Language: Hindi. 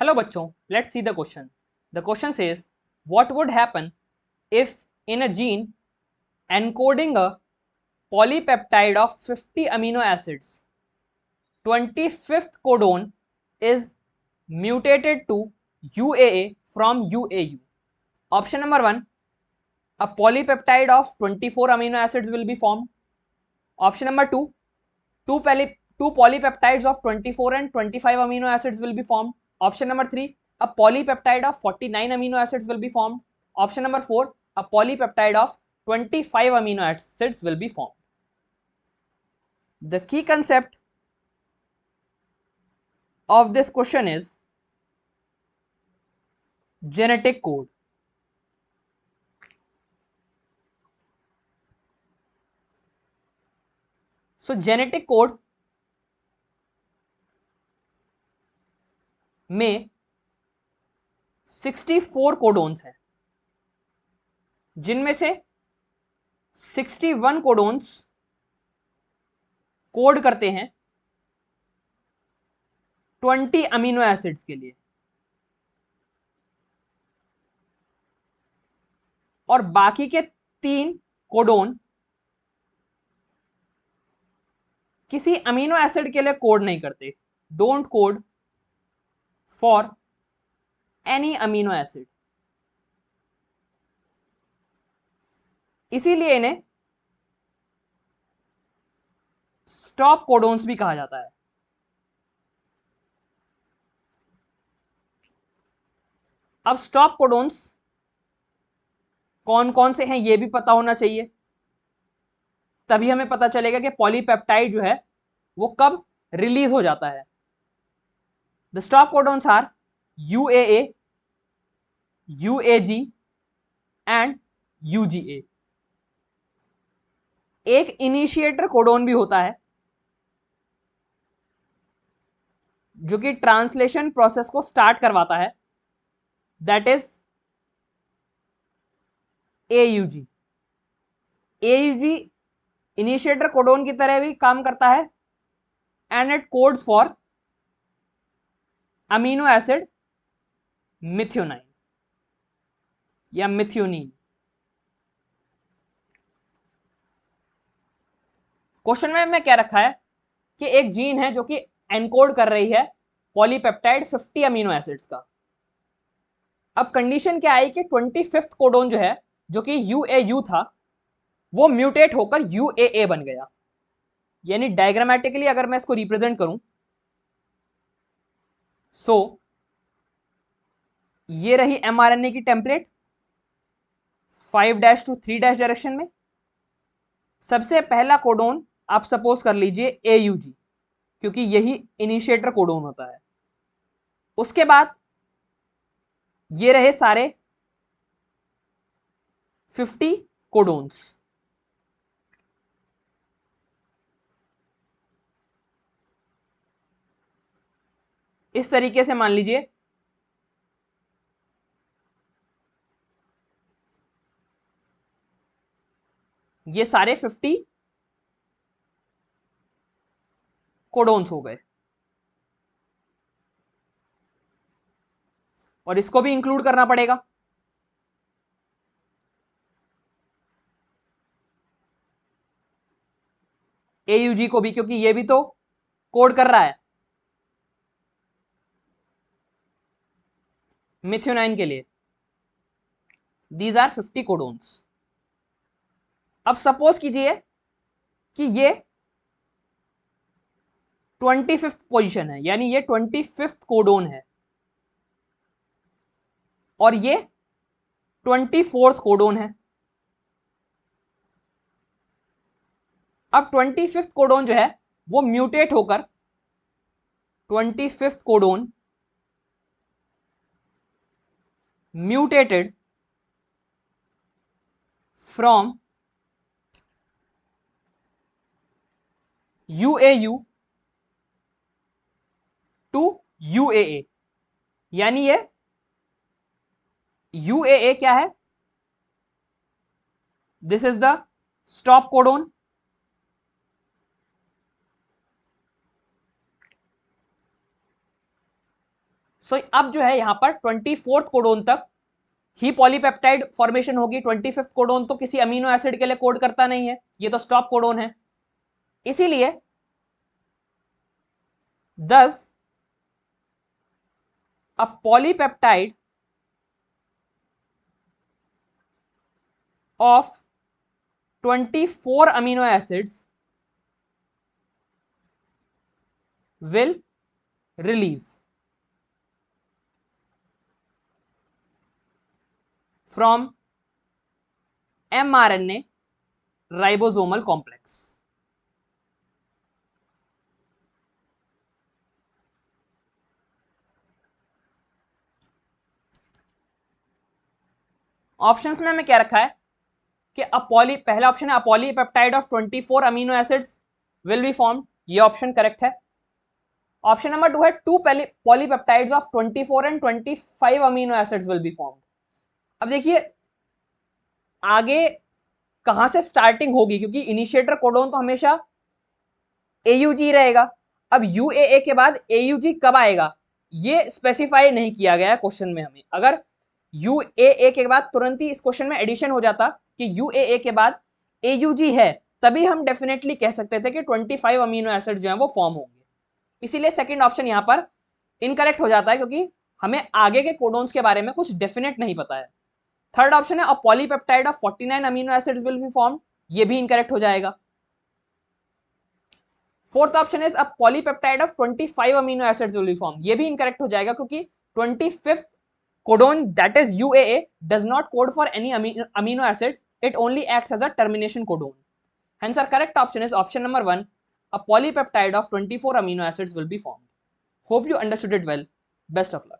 Hello bachcho, let's see the question. The question says, what would happen if in a gene encoding a polypeptide of 50 amino acids, 25th codon is mutated to UAA from UAU? Option number 1, a polypeptide of 24 amino acids will be formed. Option number 2, two polypeptides of 24 and 25 amino acids will be formed. Option number 3, a polypeptide of 49 amino acids will be formed. Option number 4, a polypeptide of 25 amino acids will be formed. The key concept of this question is genetic code. So genetic code में 64 कोडोन्स हैं, जिनमें से 61 कोडोन्स कोड करते हैं 20 अमीनो एसिड्स के लिए और बाकी के 3 कोडोन किसी अमीनो एसिड के लिए कोड नहीं करते, don't code for any amino acid, इसीलिए इन्हें स्टॉप कोडोन्स भी कहा जाता है। अब स्टॉप कोडोन्स कौन कौन से हैं ये भी पता होना चाहिए, तभी हमें पता चलेगा कि पॉलीपेप्टाइड जो है वो कब रिलीज हो जाता है। The stop codons are UAA, UAG and UGA। एक इनिशिएटर कोडोन भी होता है जो कि ट्रांसलेशन प्रोसेस को स्टार्ट करवाता है, that is AUG। AUG initiator codon की तरह भी काम करता है and it codes for amino acid methionine या मिथ्योनीन। क्वेश्चन में हमें क्या रखा है कि एक जीन है जो कि एनकोड कर रही है पॉलीपेप्टाइड 50 अमीनो एसिड्स का। अब कंडीशन क्या आई कि 25th कोडोन जो है, जो कि UAU था, वो म्यूटेट होकर UAA बन गया। यानी डायग्रामेटिकली अगर मैं इसको रिप्रेजेंट करूं, सो ये रही mRNA की टेम्पलेट 5' to 3' डायरेक्शन में। सबसे पहला कोडोन आप सपोज कर लीजिए AUG, क्योंकि यही इनिशिएटर कोडोन होता है। उसके बाद ये रहे सारे 50 कोडोन्स। इस तरीके से मान लीजिए ये सारे 50 कोडोन्स हो गए और इसको भी इंक्लूड करना पड़ेगा। AUG को भी, क्योंकि ये भी तो कोड कर रहा है मिथ्योनाइन के लिए। These are 50 codons. अब सपोज कीजिए कि ये 25th पोजीशन है, यानी ये 25th कोडोन है और ये 24th कोडोन है। अब 25th कोडोन जो है वो म्यूटेट होकर 25th codon mutated from UAU to UAA। यानी ये UAA क्या है? This is the stop codon. So अब जो है यहाँ पर 24th कोडोन तक ही पॉलीपेप्टाइड फॉर्मेशन होगी। 25th कोडोन तो किसी अमीनो एसिड के लिए कोड करता नहीं है, ये तो स्टॉप कोडोन है। इसीलिए thus a polypeptide of 24 amino acids will release from mRNA ribosomal complex. Options में हमें क्या रखा है कि पहला ऑप्शन है a polypeptide of 24 amino acids will be formed, ये ऑप्शन करेक्ट है। ऑप्शन नंबर 2 है two polypeptides of 24 and 25 amino acids will be formed. अब देखिए आगे कहां से स्टार्टिंग होगी, क्योंकि इनिशिएटर कोडोन तो हमेशा AUG रहेगा। अब UAA के बाद AUG कब आएगा ये स्पेसिफाई नहीं किया गया है क्वेश्चन में हमें। अगर UAA के बाद तुरंत ही इस क्वेश्चन में एडिशन हो जाता कि UAA के बाद AUG है, तभी हम डेफिनेटली कह सकते थे कि 25 अमीनो एसिड जो है वो फॉर्म होंगे। इसीलिए सेकंड ऑप्शन यहाँ पर इनकरेक्ट हो जाता है, क्योंकि हमें आगे के कोडोन्स के बारे में कुछ डेफिनेट नहीं पता है। थर्ड ऑप्शन है a polypeptide of 49 amino acids will be formed, ये भी इनकरेक्ट हो जाएगा। Fourth option is a polypeptide of 25 amino acids will be formed, ये भी इनकरेक्ट हो जाएगा, क्योंकि 25th codon that is UAA does not code for any amino acid, it only acts as a termination codon. Hence our correct option is option number 1, a polypeptide of 24 amino acids will be formed. Hope you understood it well. Best of luck.